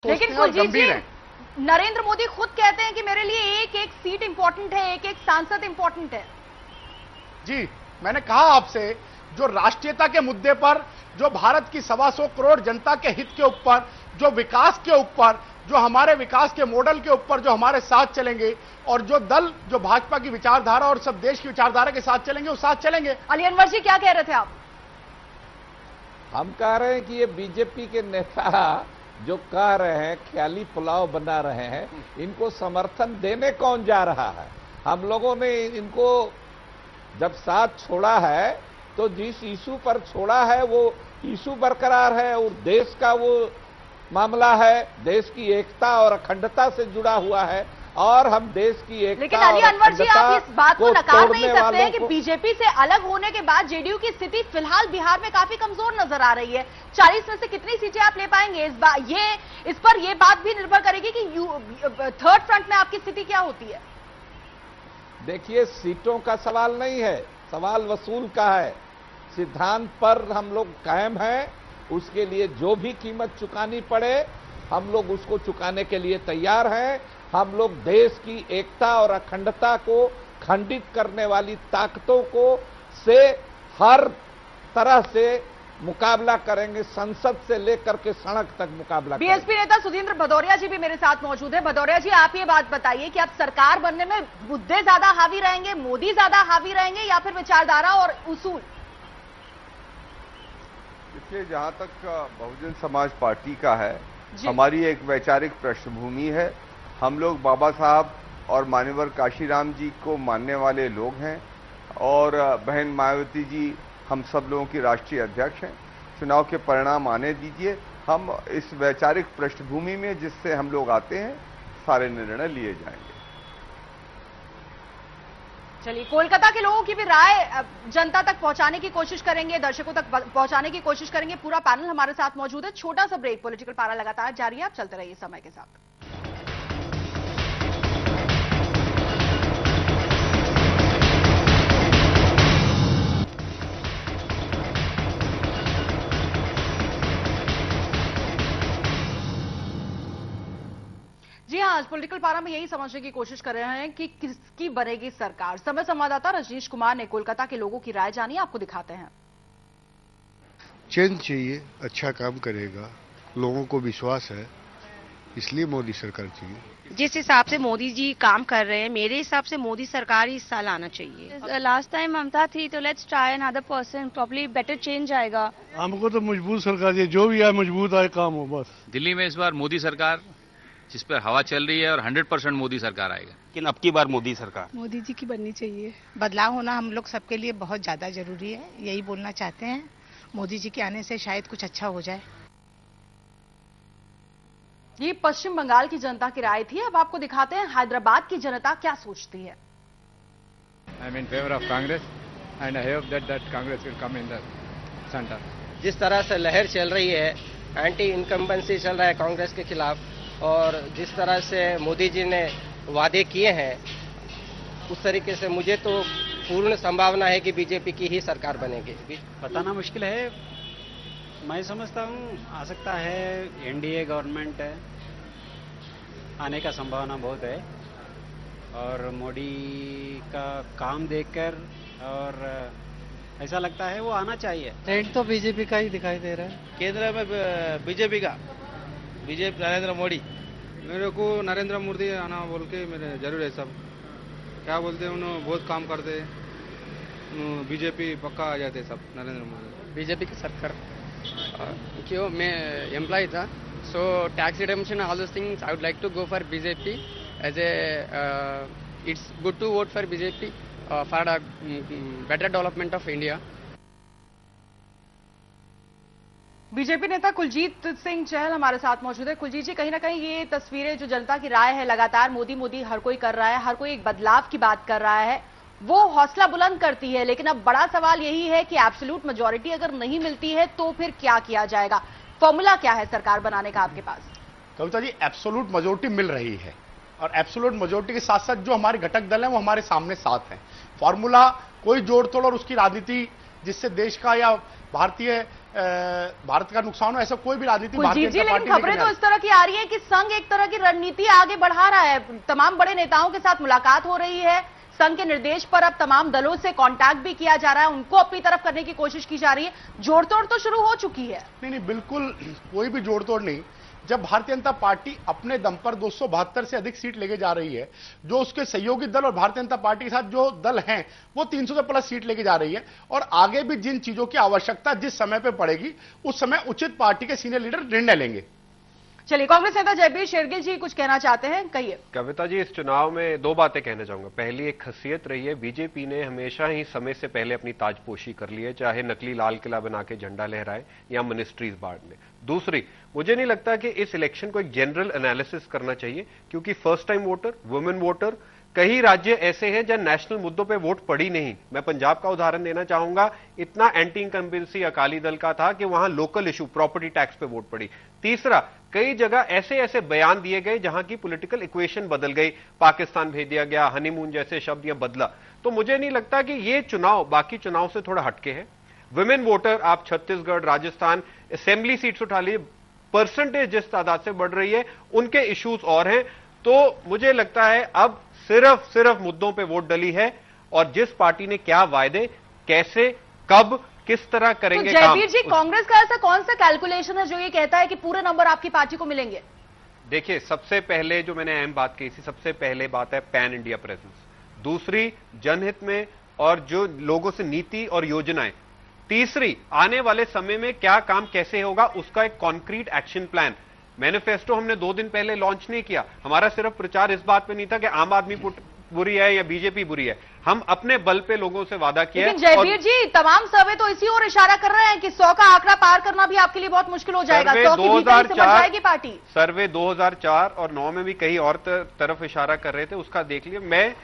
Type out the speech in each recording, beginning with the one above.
लेकिन कुलजीत जी, नरेंद्र मोदी खुद कहते हैं कि मेरे लिए एक एक सीट इंपॉर्टेंट है, एक एक सांसद इंपॉर्टेंट है। जी, मैंने कहा आपसे, जो राष्ट्रीयता के मुद्दे पर, जो भारत की 125 करोड़ जनता के हित के ऊपर, जो विकास के ऊपर, जो हमारे विकास के मॉडल के ऊपर जो हमारे साथ चलेंगे, और जो दल जो भाजपा की विचारधारा और सब देश की विचारधारा के साथ चलेंगे, वो साथ चलेंगे। अली अनवर जी, क्या कह रहे थे आप? हम कह रहे हैं कि ये बीजेपी के नेता जो कह रहे हैं, ख्याली पुलाव बना रहे हैं, इनको समर्थन देने कौन जा रहा है? हम लोगों ने इनको जब साथ छोड़ा है तो जिस इशू पर छोड़ा है वो इशू बरकरार है, और देश का वो मामला है, देश की एकता और अखंडता से जुड़ा हुआ है, और हम देश की एकता। लेकिन अली अनवर जी, आप इस बात को नकार नहीं सकते हैं कि बीजेपी से अलग होने के बाद जेडीयू की स्थिति फिलहाल बिहार में काफी कमजोर नजर आ रही है। 40 में से कितनी सीटें आप ले पाएंगे? इस पर ये बात भी निर्भर करेगी कि थर्ड फ्रंट में आपकी स्थिति क्या होती है। देखिए, सीटों का सवाल नहीं है, सवाल वसूल का है। सिद्धांत पर हम लोग कायम हैं, उसके लिए जो भी कीमत चुकानी पड़े हम लोग उसको चुकाने के लिए तैयार हैं। हम लोग देश की एकता और अखंडता को खंडित करने वाली ताकतों को से हर तरह से मुकाबला करेंगे, संसद से लेकर के सड़क तक मुकाबला करेंगे। बीएसपी नेता सुधींद्र भदौरिया जी भी मेरे साथ मौजूद है। भदौरिया जी, आप ये बात बताइए कि अब सरकार बनने में मुद्दे ज्यादा हावी रहेंगे, मोदी ज्यादा हावी रहेंगे, या फिर विचारधारा और उसूल? इसलिए जहां तक बहुजन समाज पार्टी का है, हमारी एक वैचारिक पृष्ठभूमि है। हम लोग बाबा साहब और मान्यवर काशीराम जी को मानने वाले लोग हैं, और बहन मायावती जी हम सब लोगों की राष्ट्रीय अध्यक्ष हैं। चुनाव के परिणाम आने दीजिए, हम इस वैचारिक पृष्ठभूमि में जिससे हम लोग आते हैं, सारे निर्णय लिए जाएंगे। चलिए, कोलकाता के लोगों की भी राय जनता तक पहुंचाने की कोशिश करेंगे, दर्शकों तक पहुंचाने की कोशिश करेंगे। पूरा पैनल हमारे साथ मौजूद है। छोटा सा ब्रेक, पॉलिटिकल पारा लगातार जारी है, आप चलते रहिए समय के साथ। जी हाँ, आज पॉलिटिकल पारा में यही समझने की कोशिश कर रहे हैं कि किसकी बनेगी सरकार। समय संवाददाता रजनीश कुमार ने कोलकाता के लोगों की राय जानी, आपको दिखाते हैं। चेंज चाहिए, अच्छा काम करेगा, लोगों को विश्वास है, इसलिए मोदी सरकार चाहिए। जिस हिसाब से मोदी जी काम कर रहे हैं, मेरे हिसाब से मोदी सरकार ही इस साल आना चाहिए। लास्ट टाइम ममता थी, तो let's try another person, probably better change आएगा। हमको तो मजबूत सरकार चाहिए, जो भी आए मजबूत आए, काम हो बस। दिल्ली में इस बार मोदी सरकार जिस पर हवा चल रही है, और 100% मोदी सरकार आएगा। लेकिन अब की बार मोदी सरकार मोदी जी की बननी चाहिए। बदलाव होना हम लोग सबके लिए बहुत ज्यादा जरूरी है, यही बोलना चाहते हैं। मोदी जी के आने से शायद कुछ अच्छा हो जाए। ये पश्चिम बंगाल की जनता की राय थी। अब आपको दिखाते हैं हैदराबाद की जनता क्या सोचती है। I am in favour of Congress and I hope that Congress will come in the centre. जिस तरह से लहर चल रही है, एंटी इनकम्बेंसी चल रहा है कांग्रेस के खिलाफ, और जिस तरह से मोदी जी ने वादे किए हैं, उस तरीके से मुझे तो पूर्ण संभावना है कि बीजेपी की ही सरकार बनेगी। बताना मुश्किल है, मैं समझता हूँ आ सकता है एनडीए गवर्नमेंट है, आने का संभावना बहुत है, और मोदी का काम देखकर और ऐसा लगता है वो आना चाहिए। ट्रेंड तो बीजेपी का ही दिखाई दे रहा है। केंद्र में बीजेपी का, बीजेपी नरेंद्र मोदी। मेरे को नरेंद्र मोदी आना बोल के मेरे जरूर है। सब क्या बोलते हैं, उन्होंने बहुत काम करते, बीजेपी पक्का आ जाते सब। नरेंद्र मोदी बीजेपी की सरकार। क्यों, मैं एम्प्लॉय था, so tax redemption all those things I would like to go for BJP as a it's good to vote for BJP for better development of India. BJP नेता कुलजीत सिंह चहल हमारे साथ मौजूद है। कुलजीत जी, कहीं ना कहीं ये तस्वीरें जो जनता की राय है, लगातार मोदी मोदी हर कोई कर रहा है, हर कोई एक बदलाव की बात कर रहा है, वो हौसला बुलंद करती है। लेकिन अब बड़ा सवाल यही है कि एब्सोल्यूट मेजॉरिटी अगर नहीं मिलती है तो फिर क्या किया जाएगा? फॉर्मूला क्या है सरकार बनाने का आपके पास? कविता जी, एब्सोल्यूट मेजॉरिटी मिल रही है, और एब्सोल्यूट मेजॉरिटी के साथ साथ जो हमारे घटक दल हैं वो हमारे सामने साथ हैं। फॉर्मूला कोई जोड़ तोड़ और उसकी राजनीति जिससे देश का या भारतीय भारत का नुकसान हो, ऐसा कोई भी राजनीति भारतीय जनता पार्टी लेकिन खबरें तो इस तरह की आ रही है कि संघ एक तरह की रणनीति आगे बढ़ा रहा है, तमाम बड़े नेताओं के साथ मुलाकात हो रही है, संघ के निर्देश पर अब तमाम दलों से कांटेक्ट भी किया जा रहा है, उनको अपनी तरफ करने की कोशिश की जा रही है, जोड़तोड़ तो शुरू हो चुकी है। नहीं, बिल्कुल कोई भी जोड़तोड़ नहीं। जब भारतीय जनता पार्टी अपने दम पर 272 से अधिक सीट लेके जा रही है, जो उसके सहयोगी दल और भारतीय जनता पार्टी के साथ जो दल हैं वो 300 से प्लस सीट लेके जा रही है, और आगे भी जिन चीजों की आवश्यकता जिस समय पे पड़ेगी उस समय उचित पार्टी के सीनियर लीडर निर्णय लेंगे। चलिए, कांग्रेस नेता जयवीर शेरगिल जी कुछ कहना चाहते हैं, कहिए। कविता जी, इस चुनाव में दो बातें कहना चाहूंगा। पहली, एक खासियत रही है, बीजेपी ने हमेशा ही समय से पहले अपनी ताजपोशी कर ली है, चाहे नकली लाल किला बना के झंडा लहराए या मिनिस्ट्रीज बांट ले। दूसरी, मुझे नहीं लगता कि इस इलेक्शन को एक जनरल एनालिसिस करना चाहिए, क्योंकि first time voter, women voter, कई राज्य ऐसे हैं जहां नेशनल मुद्दों पे वोट पड़ी नहीं। मैं पंजाब का उदाहरण देना चाहूंगा, इतना एंटी इनकम्बेंसी अकाली दल का था कि वहां लोकल इशू प्रॉपर्टी टैक्स पे वोट पड़ी। तीसरा, कई जगह ऐसे ऐसे बयान दिए गए जहां की पॉलिटिकल इक्वेशन बदल गई, पाकिस्तान भेज दिया गया, हनीमून जैसे शब्द या बदला। तो मुझे नहीं लगता कि ये चुनाव बाकी चुनाव से थोड़ा हटके है। वुमेन वोटर आप छत्तीसगढ़, राजस्थान, असेंबली सीट्स उठा लीजिए, परसेंटेज जिस तादाद से बढ़ रही है, उनके इश्यूज और हैं। तो मुझे लगता है अब सिर्फ मुद्दों पे वोट डली है, और जिस पार्टी ने क्या वायदे, कैसे, कब, किस तरह करेंगे तो जयवीर जी, कांग्रेस का ऐसा कौन सा कैलकुलेशन है जो ये कहता है कि पूरे नंबर आपकी पार्टी को मिलेंगे? देखिए, सबसे पहले जो मैंने अहम बात कही थी, सबसे पहले बात है पैन इंडिया प्रेजेंस। दूसरी, जनहित में और जो लोगों से नीति और योजनाएं। तीसरी, आने वाले समय में क्या काम कैसे होगा, उसका एक कॉन्क्रीट एक्शन प्लान। मैनिफेस्टो हमने 2 दिन पहले लॉन्च नहीं किया। हमारा सिर्फ प्रचार इस बात पे नहीं था कि आम आदमी बुरी है या बीजेपी बुरी है, हम अपने बल पे लोगों से वादा किया। लेकिन जयवीर जी, तमाम सर्वे तो इसी ओर इशारा कर रहे हैं कि 100 का आंकड़ा पार करना भी आपके लिए बहुत मुश्किल हो जाएगा। 100 की भीतर से बच जाएगी पार्टी। सर्वे 2004 और 9 में भी कई और तरफ इशारा कर रहे थे, उसका देख लिया। मैं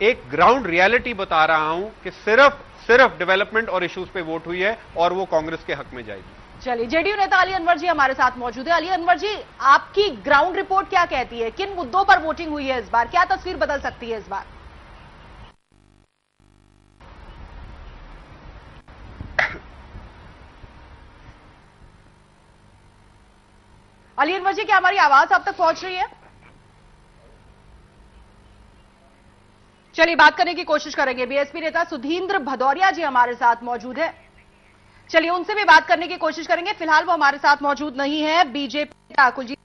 एक ग्राउंड रियलिटी बता रहा हूं कि सिर्फ डेवलपमेंट और इश्यूज पे वोट हुई है, और वो कांग्रेस के हक में जाएगी। चलिए, जेडीयू नेता अली अनवर जी हमारे साथ मौजूद है। अली अनवर जी, आपकी ग्राउंड रिपोर्ट क्या कहती है, किन मुद्दों पर वोटिंग हुई है इस बार, क्या तस्वीर बदल सकती है इस बार? अली अनवर जी, क्या हमारी आवाज आप तक पहुंच रही है? चलिए, बात करने की कोशिश करेंगे। बीएसपी नेता सुधींद्र भदौरिया जी हमारे साथ मौजूद है, चलिए उनसे भी बात करने की कोशिश करेंगे। फिलहाल वो हमारे साथ मौजूद नहीं है। बीजेपी नेता कुलजीत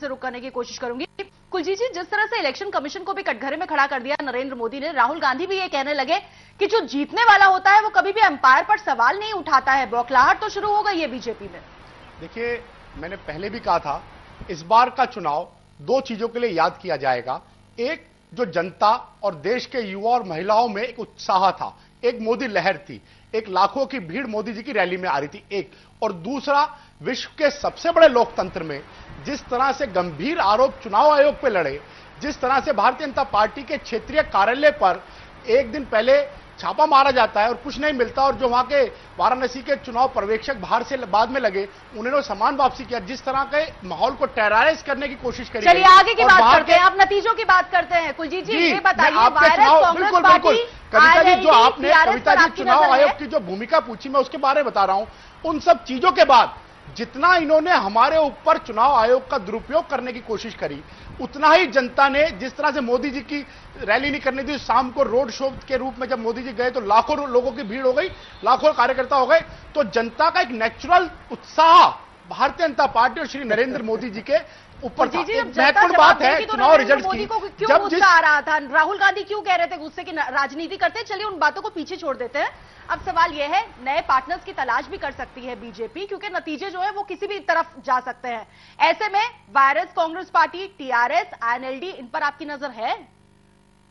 से रुक करने की कोशिश करूंगी। कुलजीत जी, जिस तरह से इलेक्शन कमीशन को भी कटघरे में खड़ा कर दिया नरेंद्र मोदी ने, राहुल गांधी भी ये कहने लगे कि जो जीतने वाला होता है वो कभी भी अंपायर पर सवाल नहीं उठाता है। बौखलाहट तो शुरू हो गई है बीजेपी में। देखिए, मैंने पहले भी कहा था, इस बार का चुनाव 2 चीजों के लिए याद किया जाएगा। एक, जो जनता और देश के युवा और महिलाओं में एक उत्साह था, एक मोदी लहर थी, एक लाखों की भीड़ मोदी जी की रैली में आ रही थी, एक। और दूसरा, विश्व के सबसे बड़े लोकतंत्र में जिस तरह से गंभीर आरोप चुनाव आयोग पे लड़े, जिस तरह से भारतीय जनता पार्टी के क्षेत्रीय कार्यालय पर एक दिन पहले छापा मारा जाता है और कुछ नहीं मिलता, और जो वहां के वाराणसी के चुनाव पर्यवेक्षक बाहर से बाद में लगे, उन्होंने सामान वापसी किया, जिस तरह के माहौल को टेरराइज करने की कोशिश करी। चलिए आगे की बात करते हैं, अब नतीजों की बात करते हैं। कुलजीत जी, ये बताइए, बिल्कुल कविता जी, जो आपने कविता जी चुनाव आयोग की जो भूमिका पूछी, मैं उसके बारे में बता रहा हूं। उन सब चीजों के बाद जितना इन्होंने हमारे ऊपर चुनाव आयोग का दुरुपयोग करने की कोशिश करी, उतना ही जनता ने, जिस तरह से मोदी जी की रैली नहीं करनी थी, शाम को रोड शो के रूप में जब मोदी जी गए तो लाखों लोगों की भीड़ हो गई, लाखों कार्यकर्ता हो गए। तो जनता का एक नेचुरल उत्साह भारतीय जनता पार्टी और श्री नरेंद्र मोदी जी के ऊपर था। महत्वपूर्ण बात है चुनाव रिजल्ट की। क्यों गुस्सा आ रहा था, राहुल गांधी क्यों कह रहे थे गुस्से की राजनीति करते? चलिए उन बातों को पीछे छोड़ देते हैं। अब सवाल यह है, नए पार्टनर्स की तलाश भी कर सकती है बीजेपी, क्योंकि नतीजे जो है वो किसी भी तरफ जा सकते हैं। ऐसे में वायरस कांग्रेस पार्टी, टीआरएस, आईएनएलडी, इन पर आपकी नजर है?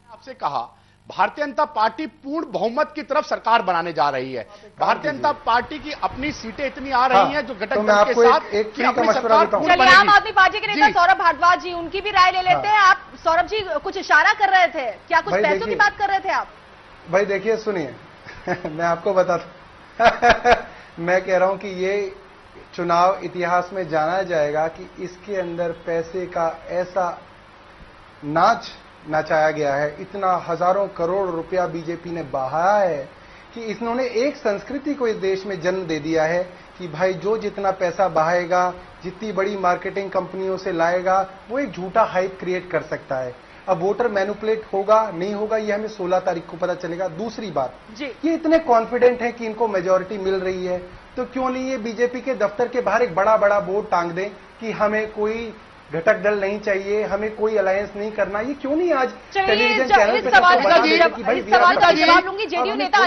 आपसे कहा, भारतीय जनता पार्टी पूर्ण बहुमत की तरफ सरकार बनाने जा रही है। भारतीय जनता पार्टी की अपनी सीटें इतनी आ रही हैं जो घटक दल के साथ कि अपनी सरकार। चलिए, आम आदमी पार्टी के नेता सौरभ भारद्वाज जी, उनकी भी राय ले लेते हैं। आप सौरभ जी कुछ इशारा कर रहे थे, क्या कुछ पैसों की बात कर रहे थे आप? भाई देखिए, सुनिए मैं आपको बताता मैं कह रहा हूं कि ये चुनाव इतिहास में जाना जाएगा कि इसके अंदर पैसे का ऐसा नाच नचाया गया है, इतना हजारों करोड़ रुपया बीजेपी ने बहाया है कि इन्होंने एक संस्कृति को इस देश में जन्म दे दिया है कि भाई जो जितना पैसा बहाएगा, जितनी बड़ी मार्केटिंग कंपनियों से लाएगा, वो एक झूठा हाइप क्रिएट कर सकता है। अब वोटर मैनिपुलेट होगा नहीं होगा ये हमें 16 तारीख को पता चलेगा। दूसरी बात, ये इतने कॉन्फिडेंट है कि इनको मेजॉरिटी मिल रही है, तो क्यों नहीं ये बीजेपी के दफ्तर के बाहर एक बड़ा बड़ा बोर्ड टांग दें कि हमें कोई घटक दल नहीं चाहिए, हमें कोई अलायंस नहीं करना। ये क्यों नहीं आज टेलीविजन चैनल पे सवाल का जवाब लूंगी। जेडीयू नेता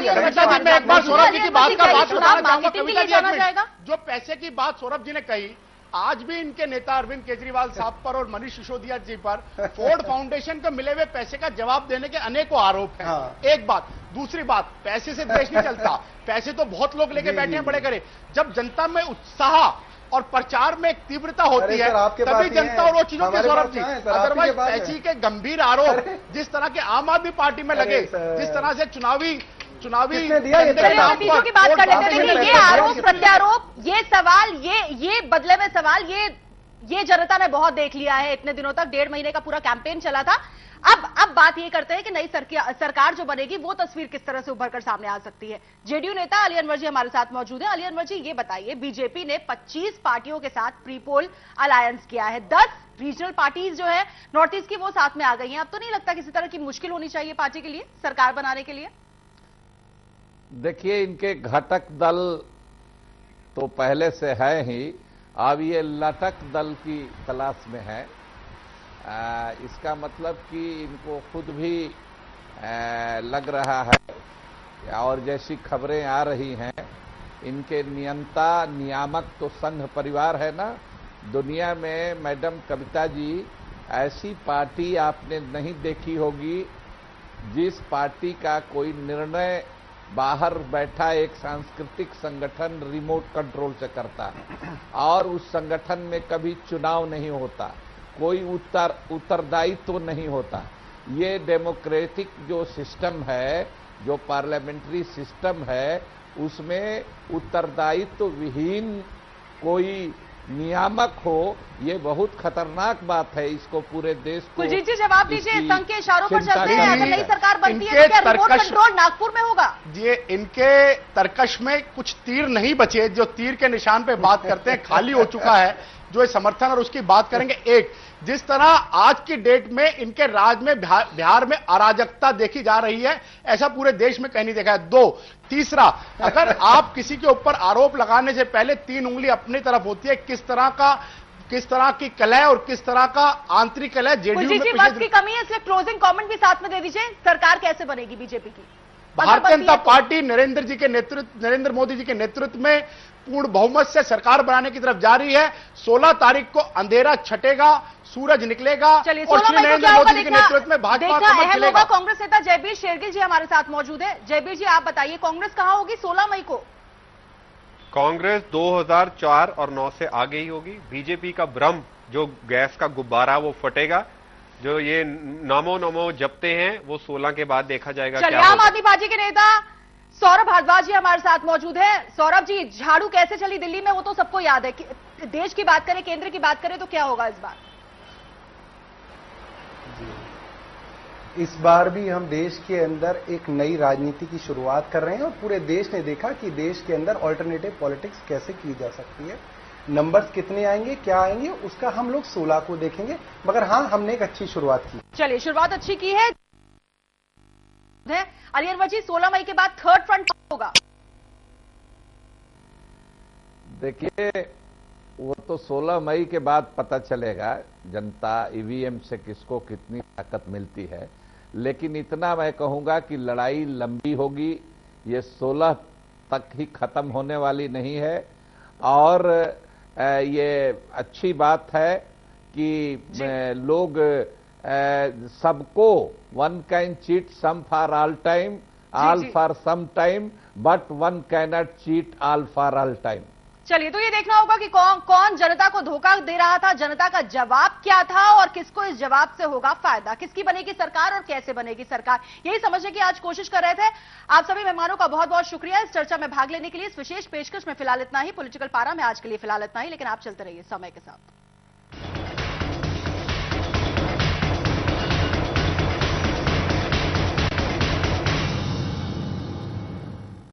जो पैसे की बात सौरभ जी ने कही, आज भी इनके नेता अरविंद केजरीवाल साहब पर और मनीष सिसोदिया जी पर फोर्ड फाउंडेशन को मिले हुए पैसे का जवाब देने के अनेकों आरोप हैं। एक बात। दूसरी बात, पैसे से देश नहीं चलता। पैसे तो बहुत लोग लेके बैठे हैं बड़े करे। जब जनता में उत्साह और प्रचार में एक तीव्रता होती है तभी जनता और वो चीजों के सौरभ जी, अदरवाइज पैसे के गंभीर आरोप जिस तरह के आम आदमी पार्टी में लगे, जिस तरह से चुनावी नतीजों की बात कर लेते हैं। देखिए, ये आरोप प्रत्यारोप, ये सवाल, ये बदले में सवाल, ये जनता ने बहुत देख लिया है इतने दिनों तक। 1.5 महीने का पूरा कैंपेन चला था। अब बात ये करते हैं कि नई सरकार जो बनेगी वो तस्वीर किस तरह से उभर कर सामने आ सकती है। जेडीयू नेता अली अनवर जी हमारे साथ मौजूद हैं। अली अनवर जी, ये बताइए, बीजेपी ने 25 पार्टियों के साथ प्री पोल अलायंस किया है। 10 रीजनल पार्टीज जो है नॉर्थ ईस्ट की वो साथ में आ गई हैं। अब तो नहीं लगता किसी तरह की मुश्किल होनी चाहिए पार्टी के लिए सरकार बनाने के लिए? देखिए, इनके घटक दल तो पहले से है ही, अब ये लटक दल की तलाश में है। इसका मतलब कि इनको खुद भी लग रहा है, और जैसी खबरें आ रही हैं, इनके नियंता नियामक तो संघ परिवार है ना। दुनिया में मैडम कविता जी, ऐसी पार्टी आपने नहीं देखी होगी जिस पार्टी का कोई निर्णय बाहर बैठा एक सांस्कृतिक संगठन रिमोट कंट्रोल से करता है, और उस संगठन में कभी चुनाव नहीं होता, कोई उत्तरदायित्व नहीं होता। ये डेमोक्रेटिक जो सिस्टम है, जो पार्लियामेंट्री सिस्टम है, उसमें उत्तरदायित्व विहीन कोई नियामक हो, ये बहुत खतरनाक बात है। इसको पूरे देश को कुलजीत जी जवाब दीजिए। संघ के इशारों पर चलते हैं, अगर नई सरकार बनती है तो क्या रिमोट कंट्रोल नागपुर में होगा? ये इनके तर्कश में कुछ तीर नहीं बचे। जो तीर के निशान पे बात करते हैं खाली हो चुका है। जो समर्थन और उसकी बात करेंगे। एक, जिस तरह आज की डेट में इनके राज में बिहार में अराजकता देखी जा रही है, ऐसा पूरे देश में कहीं नहीं देखा है। 2, तीसरा, अगर आप किसी के ऊपर आरोप लगाने से पहले 3 उंगली अपनी तरफ होती है। किस तरह की कलह और किस तरह का आंतरिक कलह जेडीयू में वक्त की कमी है, इसलिए क्लोजिंग कमेंट भी साथ में दे दीजिए। सरकार कैसे बनेगी बीजेपी की? भारतीय जनता पार्टी नरेंद्र मोदी जी के नेतृत्व में पूर्ण बहुमत से सरकार बनाने की तरफ जा रही है। 16 तारीख को अंधेरा छटेगा, सूरज निकलेगा और श्री नरेंद्र मोदी जी के नेतृत्व में भाजपा का चलेगा। कांग्रेस नेता जयबीर शेरगिल जी हमारे साथ मौजूद है। जयबीर जी, आप बताइए, कांग्रेस कहां होगी 16 मई को? कांग्रेस 2004 और 9 से आगे ही होगी। बीजेपी का भ्रम, जो गैस का गुब्बारा, वो फटेगा। जो ये नमो जपते हैं वो 16 के बाद देखा जाएगा। चलिए, आम आदमी पार्टी के नेता सौरभ भारद्वाज जी हमारे साथ मौजूद है। सौरभ जी, झाड़ू कैसे चली दिल्ली में वो तो सबको याद है। देश की बात करें, केंद्र की बात करें तो क्या होगा इस बार? इस बार भी हम देश के अंदर एक नई राजनीति की शुरुआत कर रहे हैं, और पूरे देश ने देखा कि देश के अंदर ऑल्टरनेटिव पॉलिटिक्स कैसे की जा सकती है। नंबर्स कितने आएंगे, क्या आएंगे, उसका हम लोग 16 को देखेंगे। मगर हाँ, हमने एक अच्छी शुरुआत की। चलिए, शुरुआत अच्छी की है। अली अनवर जी, 16 मई के बाद थर्ड फ्रंट होगा? देखिए, वो तो 16 मई के बाद पता चलेगा जनता ईवीएम से किसको कितनी ताकत मिलती है। लेकिन इतना मैं कहूंगा कि लड़ाई लंबी होगी, ये 16 तक ही खत्म होने वाली नहीं है। और ये अच्छी बात है कि लोग सबको one can cheat some for all time, all for some time, but one cannot cheat all for all time. चलिए, तो ये देखना होगा कि कौन जनता को धोखा दे रहा था, जनता का जवाब क्या था और किसको इस जवाब से होगा फायदा, किसकी बनेगी सरकार और कैसे बनेगी सरकार, यही समझने की आज कोशिश कर रहे थे। आप सभी मेहमानों का बहुत बहुत शुक्रिया इस चर्चा में भाग लेने के लिए। इस विशेष पेशकश में फिलहाल इतना ही। पॉलिटिकल पारा में आज के लिए फिलहाल इतना ही, लेकिन आप चलते रहिए समय के साथ।